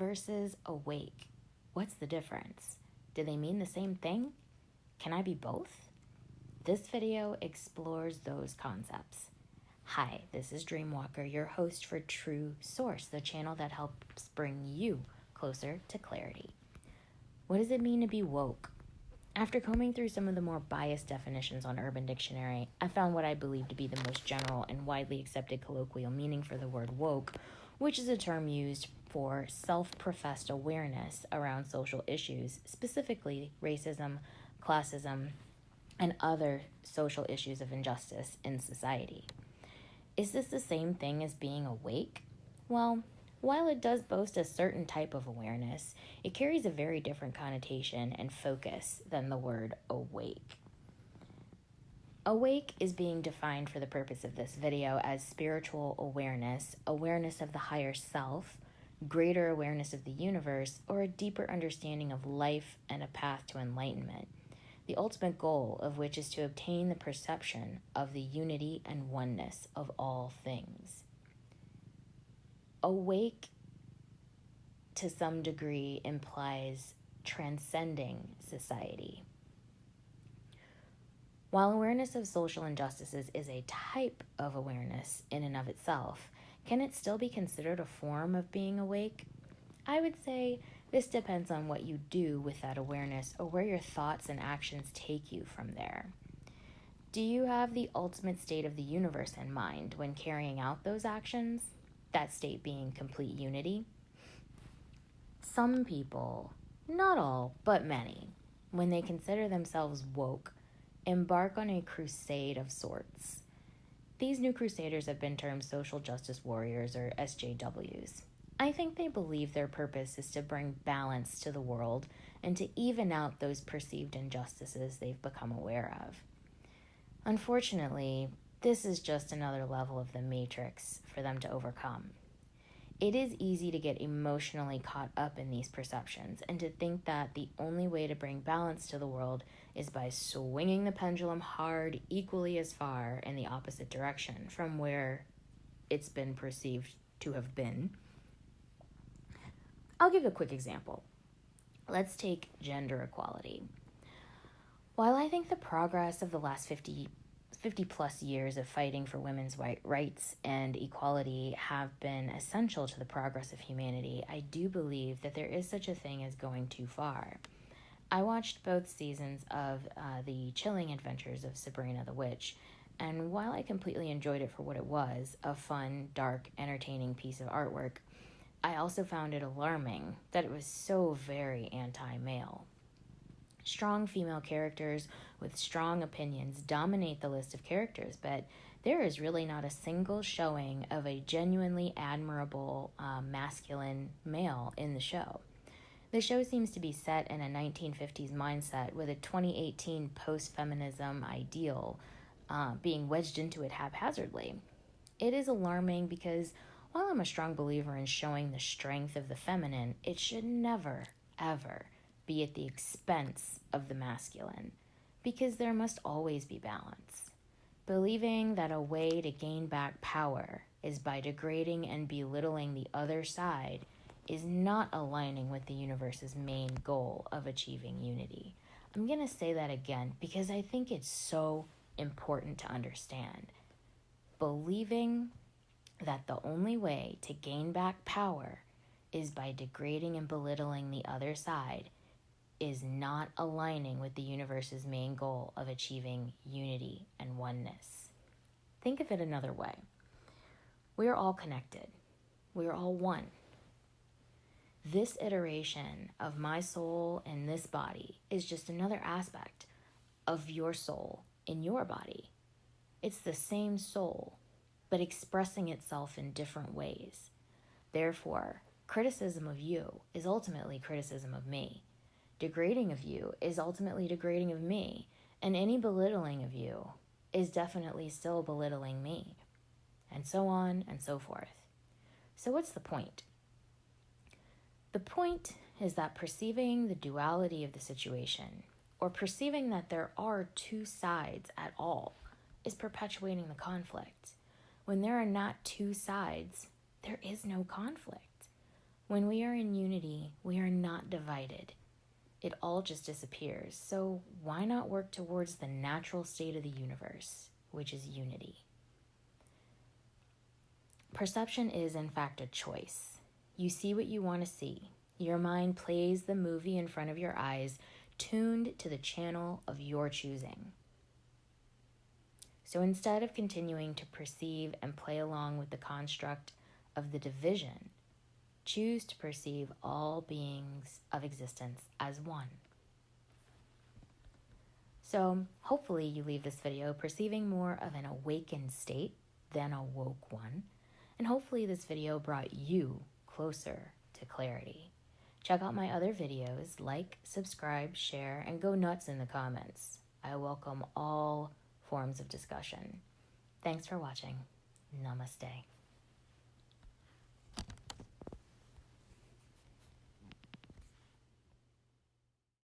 versus awake. What's the difference? Do they mean the same thing? Can I be both? This video explores those concepts. Hi, this is Dreamwalker, your host for True Source, the channel that helps bring you closer to clarity. What does it mean to be woke? After combing through some of the more biased definitions on Urban Dictionary, I found what I believe to be the most general and widely accepted colloquial meaning for the word woke, which is a term used for self-professed awareness around social issues, specifically racism, classism, and other social issues of injustice in society. Is this the same thing as being awake? Well, while it does boast a certain type of awareness, it carries a very different connotation and focus than the word awake. Awake is being defined for the purpose of this video as spiritual awareness, awareness of the higher self, greater awareness of the universe, or a deeper understanding of life and a path to enlightenment, the ultimate goal of which is to obtain the perception of the unity and oneness of all things. Awake, to some degree, implies transcending society. While awareness of social injustices is a type of awareness in and of itself, can it still be considered a form of being awake? I would say this depends on what you do with that awareness or where your thoughts and actions take you from there. Do you have the ultimate state of the universe in mind when carrying out those actions? That state being complete unity? Some people, not all, but many, when they consider themselves woke, embark on a crusade of sorts. These new crusaders have been termed social justice warriors, or SJWs. I think they believe their purpose is to bring balance to the world and to even out those perceived injustices they've become aware of. Unfortunately, this is just another level of the matrix for them to overcome. It is easy to get emotionally caught up in these perceptions and to think that the only way to bring balance to the world is by swinging the pendulum hard equally as far in the opposite direction from where it's been perceived to have been. I'll give a quick example. Let's take gender equality. While I think the progress of the last 50 plus years of fighting for women's rights and equality have been essential to the progress of humanity, I do believe that there is such a thing as going too far. I watched both seasons of the chilling adventures of Sabrina the Witch, and while I completely enjoyed it for what it was, a fun, dark, entertaining piece of artwork, I also found it alarming that it was so very anti-male. Strong female characters with strong opinions dominate the list of characters, but there is really not a single showing of a genuinely admirable masculine male in the show. The show seems to be set in a 1950s mindset with a 2018 post-feminism ideal being wedged into it haphazardly. It is alarming because while I'm a strong believer in showing the strength of the feminine, it should never, ever be at the expense of the masculine, because there must always be balance. Believing that a way to gain back power is by degrading and belittling the other side is not aligning with the universe's main goal of achieving unity. I'm going to say that again because I think it's so important to understand. Believing that the only way to gain back power is by degrading and belittling the other side is not aligning with the universe's main goal of achieving unity and oneness. Think of it another way. We are all connected. We are all one. This iteration of my soul in this body is just another aspect of your soul in your body. It's the same soul, but expressing itself in different ways. Therefore, criticism of you is ultimately criticism of me. Degrading of you is ultimately degrading of me, and any belittling of you is definitely still belittling me, and so on and so forth. So what's the point? The point is that perceiving the duality of the situation, or perceiving that there are two sides at all, is perpetuating the conflict. When there are not two sides, there is no conflict. When we are in unity, we are not divided. It all just disappears. So why not work towards the natural state of the universe, which is unity? Perception is, in fact, a choice. You see what you want to see. Your mind plays the movie in front of your eyes, tuned to the channel of your choosing. So instead of continuing to perceive and play along with the construct of the division, choose to perceive all beings of existence as one. So hopefully you leave this video perceiving more of an awakened state than a woke one, and hopefully this video brought you closer to clarity. Check out my other videos, like, subscribe, share, and go nuts in the comments. I welcome all forms of discussion. Thanks for watching. Namaste.